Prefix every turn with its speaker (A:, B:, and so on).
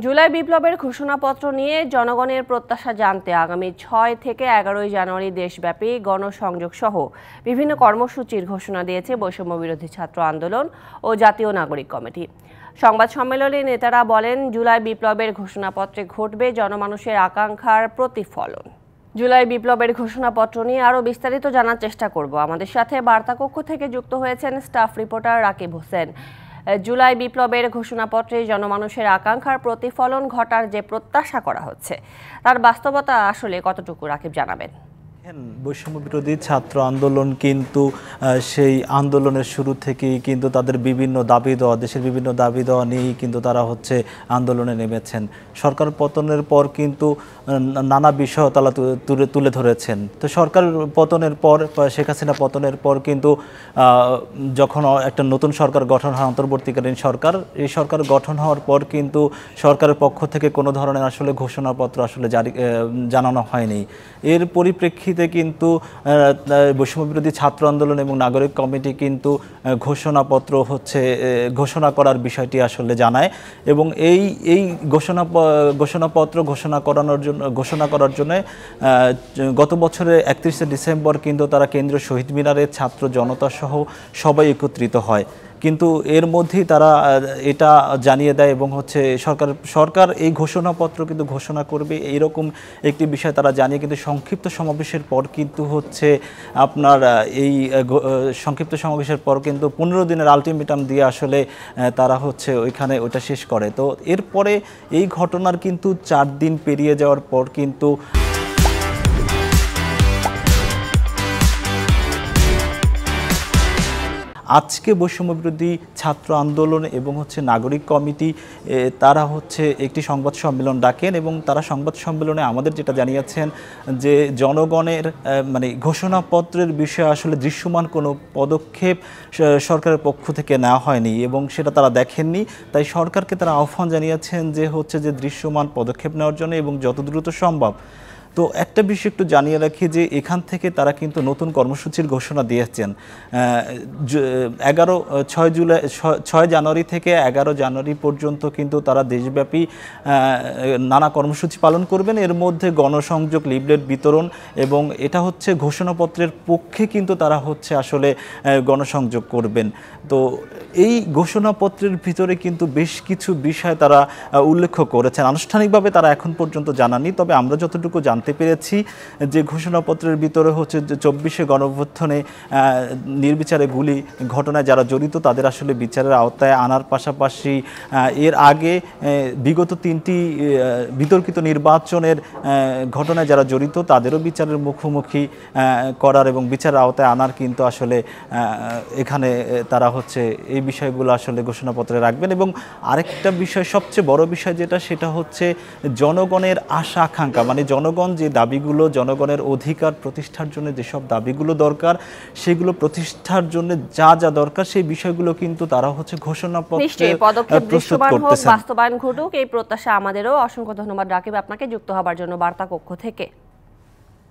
A: জুলাই বিপ্লবের ঘোষণাপত্র নিয়ে জনগণের প্রত্যাশা জানতে আগামী ৬ থেকে ১১ জানুয়ারি দেশব্যাপী গণসংযোগ সহ বিভিন্ন কর্মসূচির ঘোষণা দিয়েছে বৈষম্য বিরোধী ছাত্র আন্দোলন ও জাতীয় নাগরিক কমিটি। সংবাদ সম্মেলনে নেতারা বলেন, জুলাই বিপ্লবের ঘোষণাপত্রে ঘটবে জনমানুষের আকাঙ্ক্ষার প্রতিফলন। জুলাই বিপ্লবের ঘোষণাপত্র নিয়ে আরও বিস্তারিত জানার চেষ্টা করব। আমাদের সাথে বার্তাকক্ষ থেকে যুক্ত হয়েছেন স্টাফ রিপোর্টার রাকিব হোসেন। জুলাই বিপ্লবের ঘোষণাপত্রে জনমানুষের আকাঙ্ক্ষার প্রতিফলন ঘটার যে প্রত্যাশা করা হচ্ছে, তার বাস্তবতা আসলে কতটুকু রাকিব জানাবেন?
B: বৈষম্য বিরোধী ছাত্র আন্দোলন কিন্তু সেই আন্দোলনের শুরু থেকেই কিন্তু তাদের বিভিন্ন দাবি দেওয়া, দেশের বিভিন্ন দাবি দেওয়া নিয়েই কিন্তু তারা আন্দোলনে নেমেছেন। সরকার পতনের পর কিন্তু নানা বিষয় তারা তুলে ধরেছেন। তো সরকার পতনের পর, শেখ হাসিনা পতনের পর কিন্তু যখন একটা নতুন সরকার গঠন হয়, অন্তর্বর্তীকালীন সরকার, এই সরকার গঠন হওয়ার পর কিন্তু সরকারের পক্ষ থেকে কোনো ধরনের ঘোষণাপত্র জানানো হয়নি। এর পরিপ্রেক্ষিতে কিন্তু বৈষম্য বিরোধী ছাত্র আন্দোলন এবং নাগরিক কমিটি কিন্তু ঘোষণা করার বিষয়টি জানায় এবং এই ঘোষণাপত্র ঘোষণা করার জন্য গত বছরের 31শে ডিসেম্বর কিন্তু তারা কেন্দ্রীয় শহীদ মিনারে ছাত্র জনতা সহ সবাই একত্রিত হয়। কিন্তু এর মধ্যেই তারা এটা জানিয়ে দেয় এবং সরকার এই ঘোষণাপত্র কিন্তু ঘোষণা করবে এইরকম একটি বিষয় তারা জানিয়ে কিন্তু সংক্ষিপ্ত সমাবেশের পর কিন্তু এই সংক্ষিপ্ত সমাবেশের পর কিন্তু 15 দিনের আলটিমেটাম দিয়ে তারা ওইটা শেষ করে। তো এরপরে এই ঘটনার কিন্তু 4 দিন পেরিয়ে যাওয়ার পর কিন্তু আজকে বৈষম্য বিরোধী ছাত্র আন্দোলন এবং নাগরিক কমিটি তারা একটি সংবাদ সম্মেলন ডাকেন এবং তারা সংবাদ সম্মেলনে আমাদের যেটা জানিয়েছেন যে জনগণের ঘোষণাপত্রের বিষয়ে দৃশ্যমান কোনো পদক্ষেপ সরকারের পক্ষ থেকে নেওয়া হয়নি এবং সেটা তারা দেখেননি। তাই সরকারকে তারা আহ্বান জানিয়েছেন যে দৃশ্যমান পদক্ষেপ নেওয়ার জন্য এবং যত দ্রুত সম্ভব। তো একটা বিষয় একটু জানিয়ে রাখি যে এখান থেকে তারা কিন্তু নতুন কর্মসূচির ঘোষণা দিয়েছেন। 6 জানুয়ারি থেকে 11 জানুয়ারি পর্যন্ত কিন্তু তারা দেশব্যাপী নানা কর্মসূচি পালন করবেন। এর মধ্যে গণসংযোগ, লিফলেট বিতরণ এবং এটা ঘোষণাপত্রের পক্ষে কিন্তু তারা গণসংযোগ করবেন। তো এই ঘোষণাপত্রের ভিতরে কিন্তু বেশ কিছু বিষয় তারা উল্লেখ করেছেন। আনুষ্ঠানিকভাবে তারা এখন পর্যন্ত জানাননি, তবে আমরা যতটুকু জানতে পেরেছি যে ঘোষণাপত্রের ভিতরে 24শে গণঅভ্যুত্থানে নির্বিচারে গুলি ঘটনায় যারা জড়িত তাদের বিচারের আওতায় আনার পাশাপাশি এর আগে বিগত 3টি বিতর্কিত নির্বাচনের ঘটনায় যারা জড়িত তাদেরও বিচারের মুখোমুখি করার এবং বিচারের আওতায় আনার কিন্তু এখানে তারা এই বিষয়গুলো ঘোষণাপত্রে রাখবেন। এবং আরেকটা বিষয়, সবচেয়ে বড় বিষয় সেটা জনগণের আশা আকাঙ্ক্ষা, জনগণ যে দাবিগুলো, জনগণের অধিকার প্রতিষ্ঠার জন্য যেসব দাবিগুলো দরকার সেগুলো প্রতিষ্ঠার জন্য যা যা দরকার সেই বিষয়গুলো কিন্তু তারা ঘোষণাপত্রে প্রস্তুত করতেছেন।
A: বাস্তবায়ন ঘটুক এই প্রত্যাশা আমাদেরও। অসংখ্য ধন্যবাদ রাকিব আপনাকে যুক্ত হবার জন্য বার্তা কক্ষ থেকে।